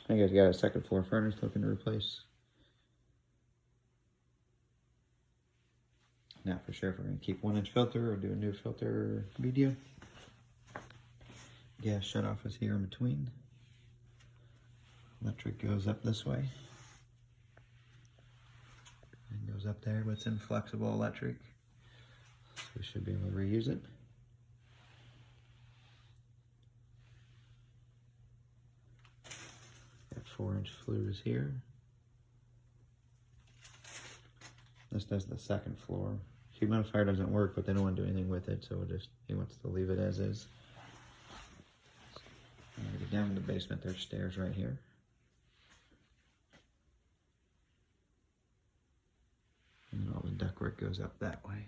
I guess got a second floor furnace looking to replace. Not for sure if we're going to keep 1-inch filter or do a new filter video. Gas shutoff is here in between. Electric goes up this way. And goes up there, but it's inflexible electric. So we should be able to reuse it. Got 4-inch flues here. This does the second floor. Humidifier doesn't work, but they don't want to do anything with it, so he wants to leave it as is. I'm gonna get down in the basement. There's stairs right here. And all the ductwork goes up that way.